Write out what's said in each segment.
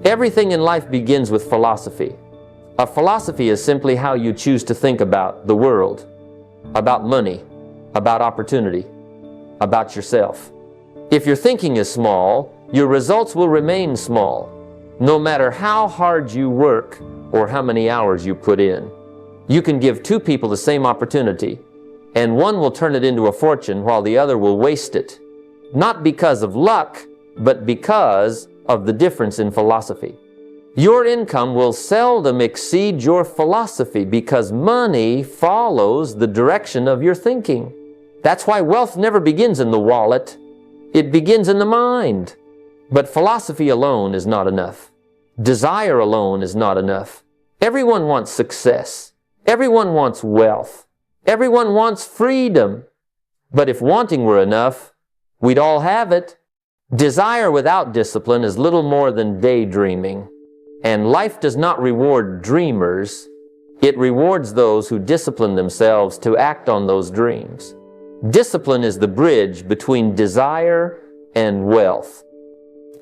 Everything in life begins with philosophy. A philosophy is simply how you choose to think about the world, about money, about opportunity, about yourself. If your thinking is small, your results will remain small, no matter how hard you work or how many hours you put in. You can give two people the same opportunity, and one will turn it into a fortune while the other will waste it. Not because of luck, but because of the difference in philosophy. Your income will seldom exceed your philosophy because money follows the direction of your thinking. That's why wealth never begins in the wallet. It begins in the mind. But philosophy alone is not enough. Desire alone is not enough. Everyone wants success. Everyone wants wealth. Everyone wants freedom. But if wanting were enough, we'd all have it. Desire without discipline is little more than daydreaming. And life does not reward dreamers. It rewards those who discipline themselves to act on those dreams. Discipline is the bridge between desire and wealth.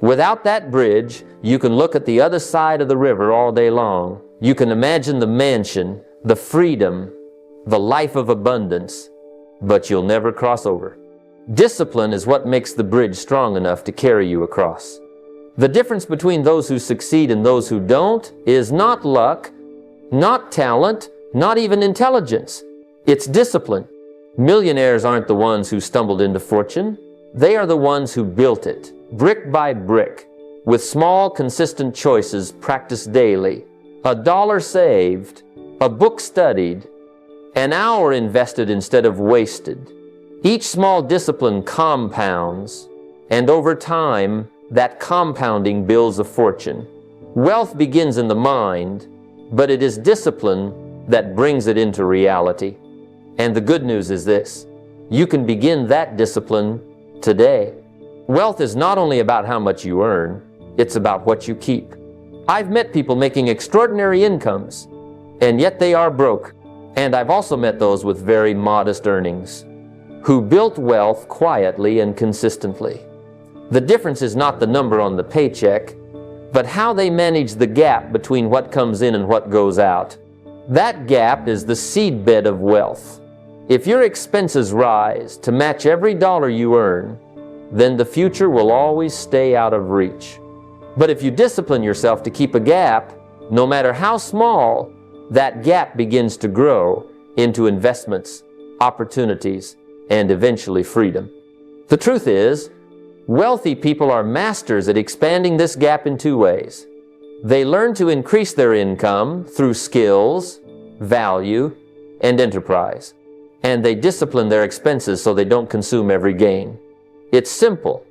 Without that bridge, you can look at the other side of the river all day long. You can imagine the mansion, the freedom, the life of abundance, but you'll never cross over. Discipline is what makes the bridge strong enough to carry you across. The difference between those who succeed and those who don't is not luck, not talent, not even intelligence. It's discipline. Millionaires aren't the ones who stumbled into fortune. They are the ones who built it, brick by brick, with small, consistent choices practiced daily, a dollar saved, a book studied, an hour invested instead of wasted. Each small discipline compounds, and over time, that compounding builds a fortune. Wealth begins in the mind, but it is discipline that brings it into reality. And the good news is this: you can begin that discipline today. Wealth is not only about how much you earn, it's about what you keep. I've met people making extraordinary incomes, and yet they are broke. And I've also met those with very modest earnings, who built wealth quietly and consistently. The difference is not the number on the paycheck, but how they manage the gap between what comes in and what goes out. That gap is the seedbed of wealth. If your expenses rise to match every dollar you earn, then the future will always stay out of reach. But if you discipline yourself to keep a gap, no matter how small, that gap begins to grow into investments, opportunities, and eventually freedom. The truth is, wealthy people are masters at expanding this gap in two ways. They learn to increase their income through skills, value, and enterprise. And they discipline their expenses so they don't consume every gain. It's simple,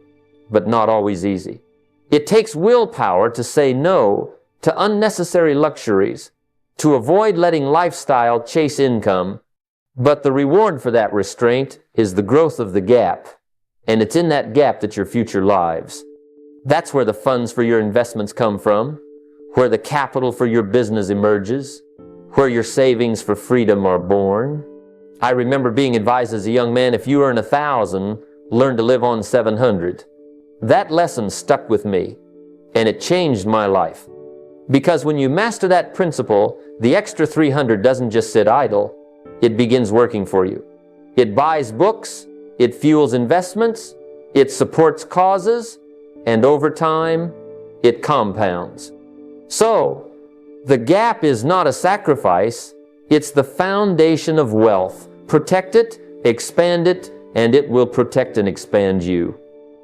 but not always easy. It takes willpower to say no to unnecessary luxuries, to avoid letting lifestyle chase income, but the reward for that restraint is the growth of the gap, and it's in that gap that your future lives. That's where the funds for your investments come from, where the capital for your business emerges, where your savings for freedom are born. I remember being advised as a young man, if you earn 1,000, learn to live on 700. That lesson stuck with me, and it changed my life. Because when you master that principle, the extra 300 doesn't just sit idle, it begins working for you. It buys books, it fuels investments, it supports causes, and over time, it compounds. So, the gap is not a sacrifice, it's the foundation of wealth. Protect it, expand it, and it will protect and expand you.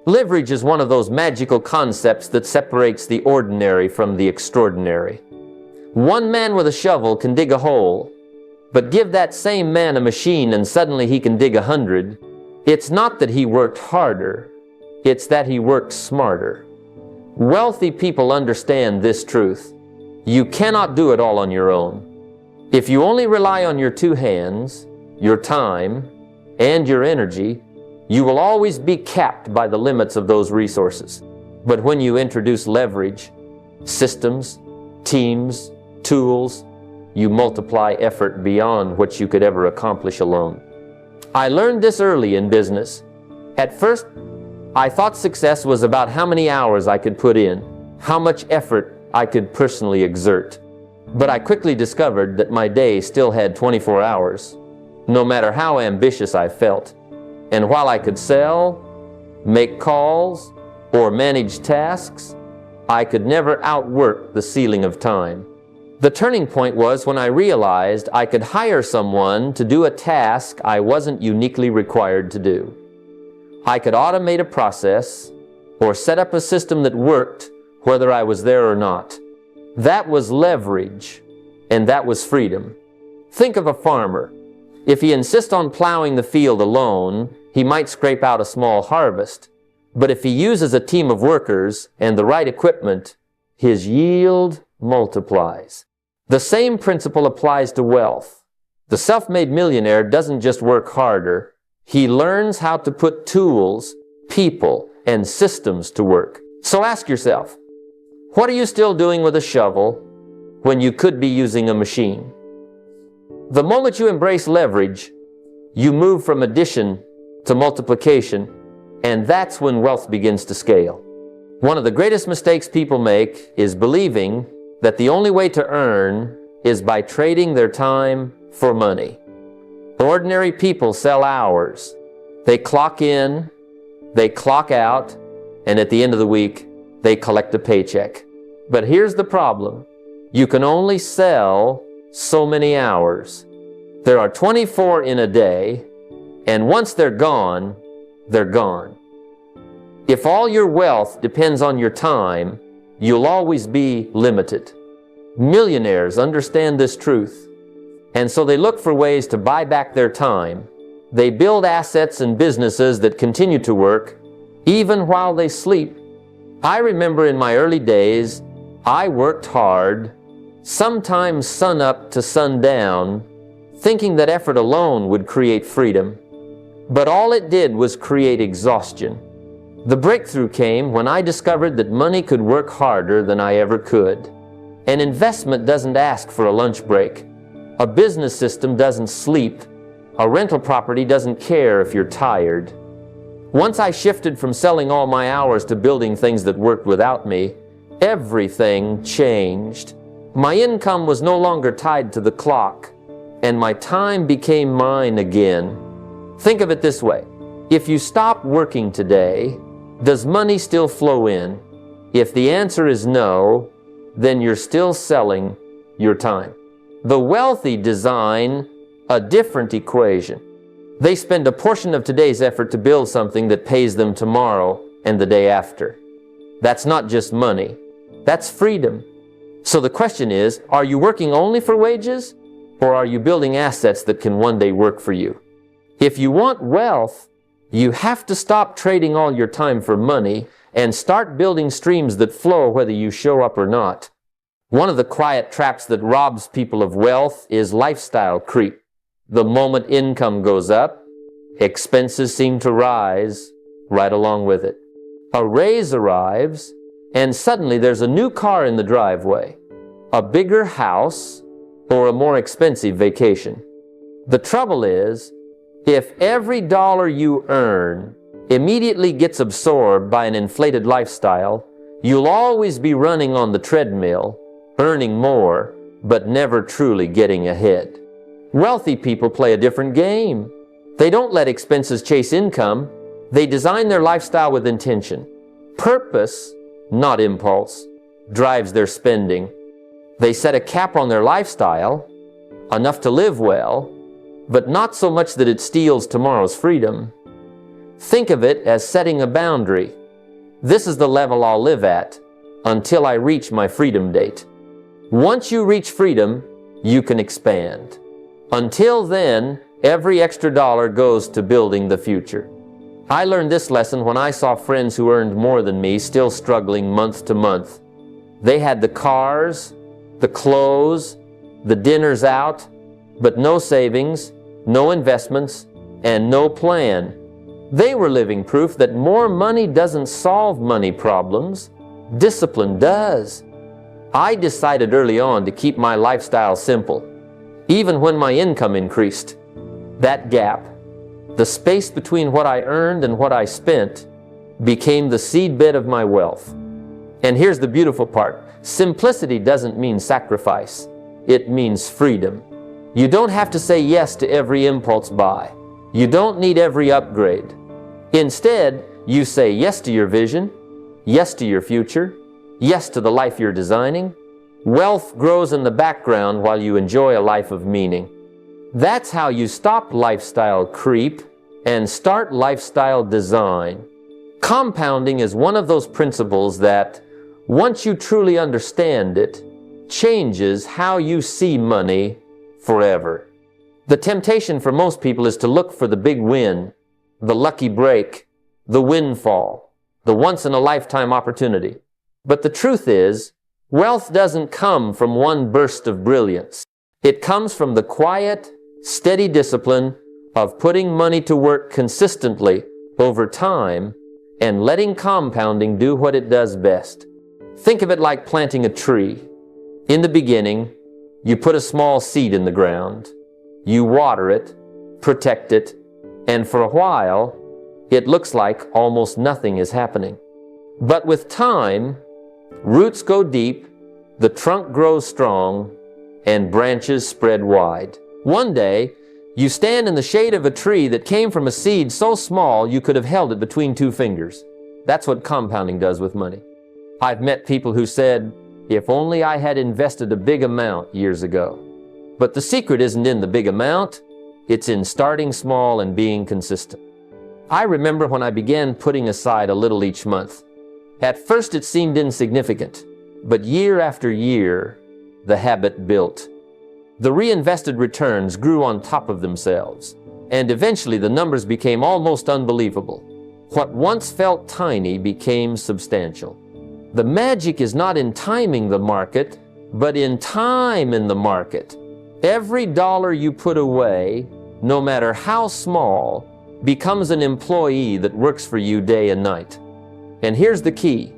Leverage is one of those magical concepts that separates the ordinary from the extraordinary. One man with a shovel can dig a hole, but give that same man a machine and suddenly he can dig 100. It's not that he worked harder, it's that he worked smarter. Wealthy people understand this truth. You cannot do it all on your own. If you only rely on your two hands, your time, and your energy, you will always be capped by the limits of those resources. But when you introduce leverage, systems, teams, tools, you multiply effort beyond what you could ever accomplish alone. I learned this early in business. At first, I thought success was about how many hours I could put in, how much effort I could personally exert. But I quickly discovered that my day still had 24 hours, no matter how ambitious I felt. And while I could sell, make calls, or manage tasks, I could never outwork the ceiling of time. The turning point was when I realized I could hire someone to do a task I wasn't uniquely required to do. I could automate a process or set up a system that worked whether I was there or not. That was leverage, and that was freedom. Think of a farmer. If he insists on plowing the field alone, he might scrape out a small harvest. But if he uses a team of workers and the right equipment, his yield multiplies. The same principle applies to wealth. The self-made millionaire doesn't just work harder. He learns how to put tools, people, and systems to work. So ask yourself, what are you still doing with a shovel when you could be using a machine? The moment you embrace leverage, you move from addition to multiplication, and that's when wealth begins to scale. One of the greatest mistakes people make is believing that the only way to earn is by trading their time for money. Ordinary people sell hours. They clock in, they clock out, and at the end of the week, they collect a paycheck. But here's the problem. You can only sell so many hours. There are 24 in a day, and once they're gone, they're gone. If all your wealth depends on your time, you'll always be limited. Millionaires understand this truth, and so they look for ways to buy back their time. They build assets and businesses that continue to work even while they sleep. I remember in my early days, I worked hard, sometimes sun up to sundown, thinking that effort alone would create freedom. But all it did was create exhaustion. The breakthrough came when I discovered that money could work harder than I ever could. An investment doesn't ask for a lunch break. A business system doesn't sleep. A rental property doesn't care if you're tired. Once I shifted from selling all my hours to building things that worked without me, everything changed. My income was no longer tied to the clock, and my time became mine again. Think of it this way. If you stop working today, does money still flow in? If the answer is no, then you're still selling your time. The wealthy design a different equation. They spend a portion of today's effort to build something that pays them tomorrow and the day after. That's not just money. That's freedom. So the question is, are you working only for wages, or are you building assets that can one day work for you? If you want wealth, you have to stop trading all your time for money and start building streams that flow whether you show up or not. One of the quiet traps that robs people of wealth is lifestyle creep. The moment income goes up, expenses seem to rise right along with it. A raise arrives, and suddenly there's a new car in the driveway, a bigger house, or a more expensive vacation. The trouble is, if every dollar you earn immediately gets absorbed by an inflated lifestyle, you'll always be running on the treadmill, earning more, but never truly getting ahead. Wealthy people play a different game. They don't let expenses chase income. They design their lifestyle with intention. Purpose, not impulse, drives their spending. They set a cap on their lifestyle, enough to live well, but not so much that it steals tomorrow's freedom. Think of it as setting a boundary. This is the level I'll live at until I reach my freedom date. Once you reach freedom, you can expand. Until then, every extra dollar goes to building the future. I learned this lesson when I saw friends who earned more than me still struggling month to month. They had the cars, the clothes, the dinners out, but no savings, no investments, and no plan. They were living proof that more money doesn't solve money problems. Discipline does. I decided early on to keep my lifestyle simple, even when my income increased. That gap, the space between what I earned and what I spent, became the seedbed of my wealth. And here's the beautiful part. Simplicity doesn't mean sacrifice. It means freedom. You don't have to say yes to every impulse buy. You don't need every upgrade. Instead, you say yes to your vision, yes to your future, yes to the life you're designing. Wealth grows in the background while you enjoy a life of meaning. That's how you stop lifestyle creep and start lifestyle design. Compounding is one of those principles that, once you truly understand it, changes how you see money forever. The temptation for most people is to look for the big win, the lucky break, the windfall, the once-in-a-lifetime opportunity. But the truth is, wealth doesn't come from one burst of brilliance. It comes from the quiet, steady discipline of putting money to work consistently over time and letting compounding do what it does best. Think of it like planting a tree. In the beginning, you put a small seed in the ground. You water it, protect it, and for a while, it looks like almost nothing is happening. But with time, roots go deep, the trunk grows strong, and branches spread wide. One day, you stand in the shade of a tree that came from a seed so small you could have held it between two fingers. That's what compounding does with money. I've met people who said, if only I had invested a big amount years ago. But the secret isn't in the big amount, it's in starting small and being consistent. I remember when I began putting aside a little each month. At first it seemed insignificant, but year after year, the habit built. The reinvested returns grew on top of themselves, and eventually the numbers became almost unbelievable. What once felt tiny became substantial. The magic is not in timing the market, but in time in the market. Every dollar you put away, no matter how small, becomes an employee that works for you day and night. And here's the key.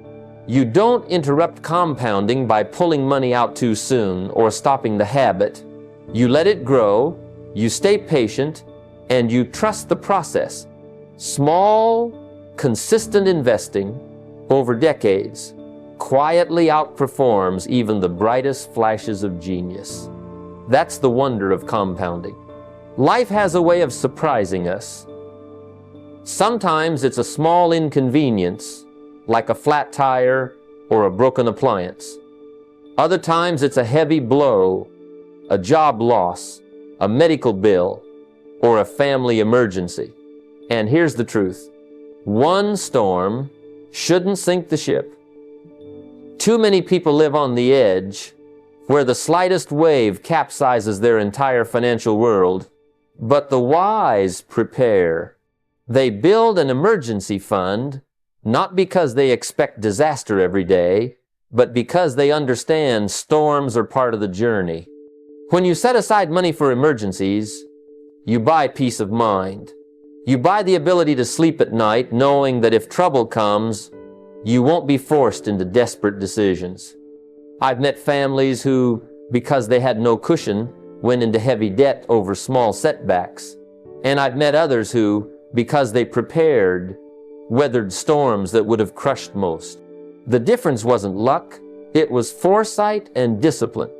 You don't interrupt compounding by pulling money out too soon or stopping the habit. You let it grow, you stay patient, and you trust the process. Small, consistent investing over decades quietly outperforms even the brightest flashes of genius. That's the wonder of compounding. Life has a way of surprising us. Sometimes it's a small inconvenience, like a flat tire or a broken appliance. Other times it's a heavy blow, a job loss, a medical bill, or a family emergency. And here's the truth. One storm shouldn't sink the ship. Too many people live on the edge, where the slightest wave capsizes their entire financial world. But the wise prepare. They build an emergency fund, not because they expect disaster every day, but because they understand storms are part of the journey. When you set aside money for emergencies, you buy peace of mind. You buy the ability to sleep at night knowing that if trouble comes, you won't be forced into desperate decisions. I've met families who, because they had no cushion, went into heavy debt over small setbacks. And I've met others who, because they prepared, weathered storms that would have crushed most. The difference wasn't luck, it was foresight and discipline.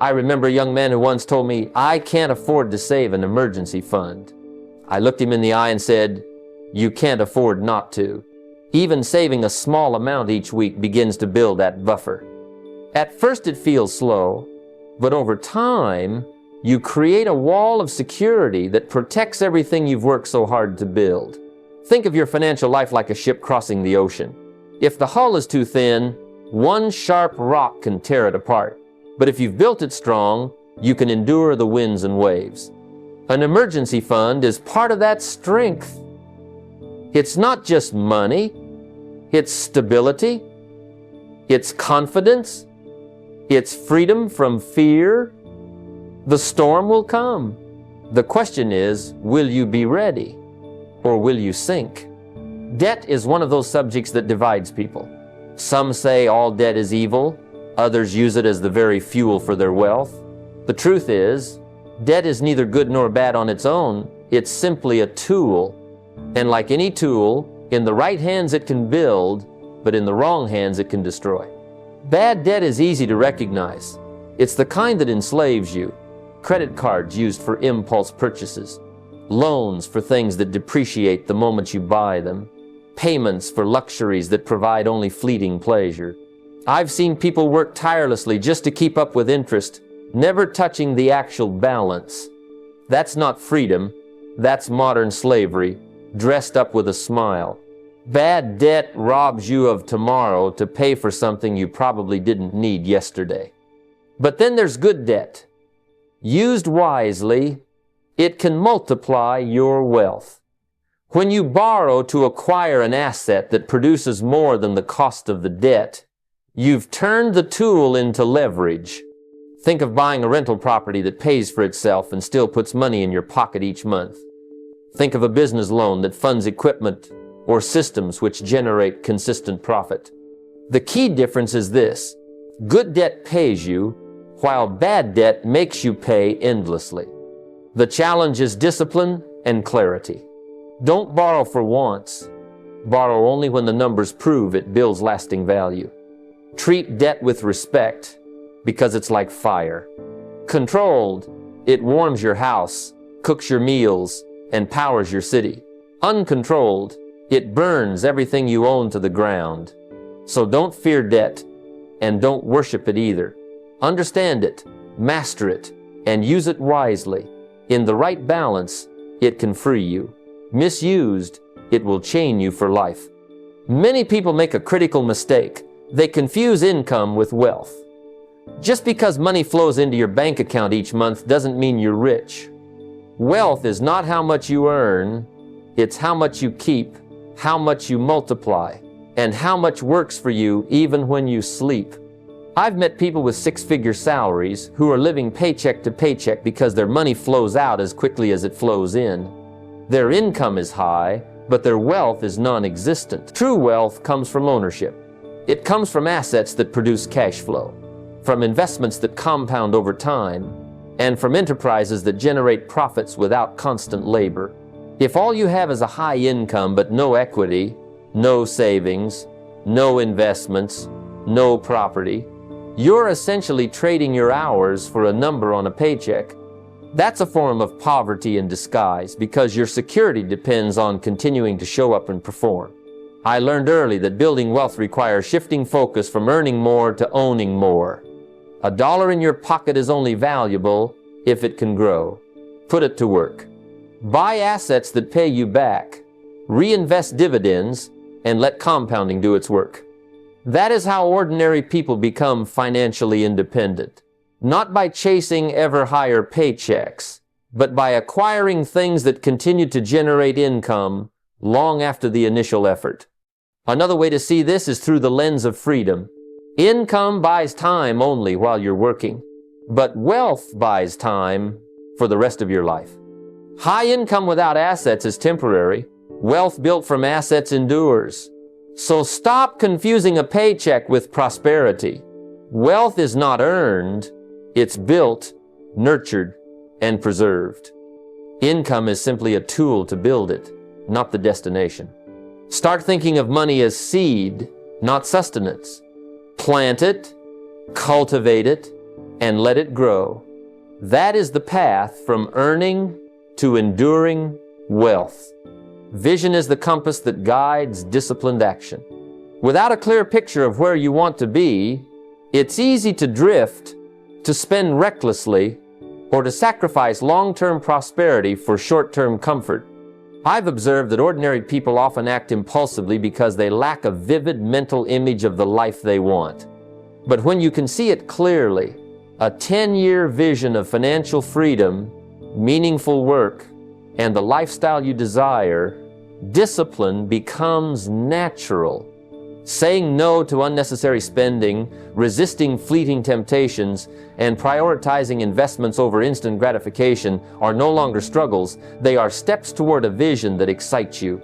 I remember a young man who once told me, "I can't afford to save an emergency fund." I looked him in the eye and said, "You can't afford not to." Even saving a small amount each week begins to build that buffer. At first it feels slow, but over time, you create a wall of security that protects everything you've worked so hard to build. Think of your financial life like a ship crossing the ocean. If the hull is too thin, one sharp rock can tear it apart. But if you've built it strong, you can endure the winds and waves. An emergency fund is part of that strength. It's not just money, it's stability, it's confidence, it's freedom from fear. The storm will come. The question is, will you be ready or will you sink? Debt is one of those subjects that divides people. Some say all debt is evil, others use it as the very fuel for their wealth. The truth is, debt is neither good nor bad on its own, it's simply a tool. And like any tool, in the right hands it can build, but in the wrong hands it can destroy. Bad debt is easy to recognize. It's the kind that enslaves you. Credit cards used for impulse purchases, loans for things that depreciate the moment you buy them, payments for luxuries that provide only fleeting pleasure. I've seen people work tirelessly just to keep up with interest, never touching the actual balance. That's not freedom, that's modern slavery, dressed up with a smile. Bad debt robs you of tomorrow to pay for something you probably didn't need yesterday. But then there's good debt. Used wisely, it can multiply your wealth. When you borrow to acquire an asset that produces more than the cost of the debt, you've turned the tool into leverage. Think of buying a rental property that pays for itself and still puts money in your pocket each month. Think of a business loan that funds equipment or systems which generate consistent profit. The key difference is this: good debt pays you, while bad debt makes you pay endlessly. The challenge is discipline and clarity. Don't borrow for wants. Borrow only when the numbers prove it builds lasting value. Treat debt with respect, because it's like fire. Controlled, it warms your house, cooks your meals, and powers your city. Uncontrolled, it burns everything you own to the ground. So don't fear debt, and don't worship it either. Understand it, master it, and use it wisely. In the right balance, it can free you. Misused, it will chain you for life. Many people make a critical mistake. They confuse income with wealth. Just because money flows into your bank account each month doesn't mean you're rich. Wealth is not how much you earn, it's how much you keep, how much you multiply, and how much works for you even when you sleep. I've met people with six-figure salaries who are living paycheck to paycheck because their money flows out as quickly as it flows in. Their income is high, but their wealth is non-existent. True wealth comes from ownership. It comes from assets that produce cash flow, from investments that compound over time, and from enterprises that generate profits without constant labor. If all you have is a high income but no equity, no savings, no investments, no property, you're essentially trading your hours for a number on a paycheck. That's a form of poverty in disguise because your security depends on continuing to show up and perform. I learned early that building wealth requires shifting focus from earning more to owning more. A dollar in your pocket is only valuable if it can grow. Put it to work. Buy assets that pay you back. Reinvest dividends and let compounding do its work. That is how ordinary people become financially independent. Not by chasing ever higher paychecks, but by acquiring things that continue to generate income long after the initial effort. Another way to see this is through the lens of freedom. Income buys time only while you're working, but wealth buys time for the rest of your life. High income without assets is temporary. Wealth built from assets endures. So stop confusing a paycheck with prosperity. Wealth is not earned, it's built, nurtured, and preserved. Income is simply a tool to build it, not the destination. Start thinking of money as seed, not sustenance. Plant it, cultivate it, and let it grow. That is the path from earning to enduring wealth. Vision is the compass that guides disciplined action. Without a clear picture of where you want to be, it's easy to drift, to spend recklessly, or to sacrifice long-term prosperity for short-term comfort. I've observed that ordinary people often act impulsively because they lack a vivid mental image of the life they want. But when you can see it clearly, a 10-year vision of financial freedom, meaningful work, and the lifestyle you desire, discipline becomes natural. Saying no to unnecessary spending, resisting fleeting temptations, and prioritizing investments over instant gratification are no longer struggles. They are steps toward a vision that excites you.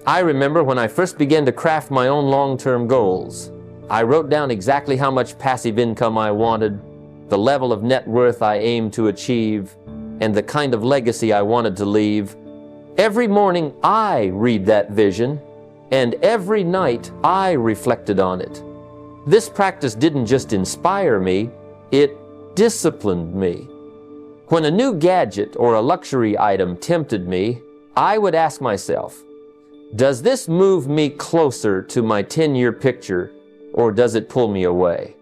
I remember when I first began to craft my own long-term goals. I wrote down exactly how much passive income I wanted, the level of net worth I aimed to achieve, and the kind of legacy I wanted to leave. Every morning I read that vision, and every night I reflected on it. This practice didn't just inspire me, it disciplined me. When a new gadget or a luxury item tempted me, I would ask myself, does this move me closer to my 10-year picture, or does it pull me away?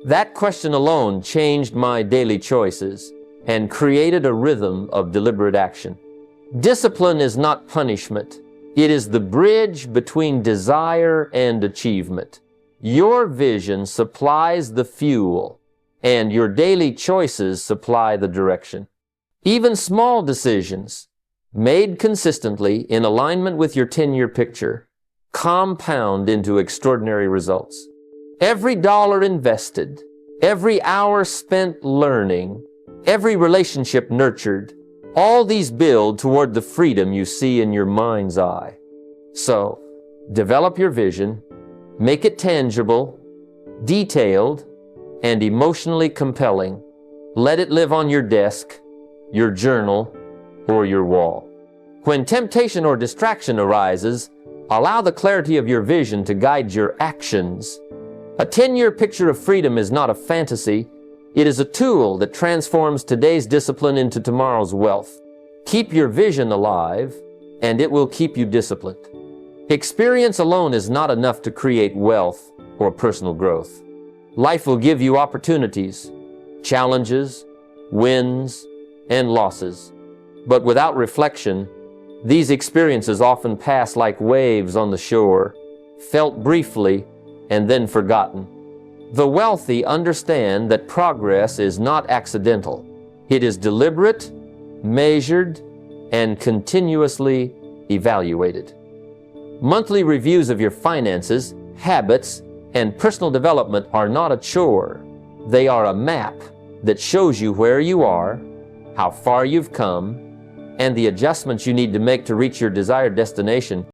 That question alone changed my daily choices and created a rhythm of deliberate action. Discipline is not punishment. It is the bridge between desire and achievement. Your vision supplies the fuel, and your daily choices supply the direction. Even small decisions, made consistently in alignment with your 10-year picture, compound into extraordinary results. Every dollar invested, every hour spent learning, every relationship nurtured, all these build toward the freedom you see in your mind's eye. So, develop your vision, make it tangible, detailed, and emotionally compelling. Let it live on your desk, your journal, or your wall. When temptation or distraction arises, allow the clarity of your vision to guide your actions. A 10-year picture of freedom is not a fantasy. It is a tool that transforms today's discipline into tomorrow's wealth. Keep your vision alive, and it will keep you disciplined. Experience alone is not enough to create wealth or personal growth. Life will give you opportunities, challenges, wins, and losses. But without reflection, these experiences often pass like waves on the shore, felt briefly and then forgotten. The wealthy understand that progress is not accidental. It is deliberate, measured, and continuously evaluated. Monthly reviews of your finances, habits, and personal development are not a chore. They are a map that shows you where you are, how far you've come, and the adjustments you need to make to reach your desired destination.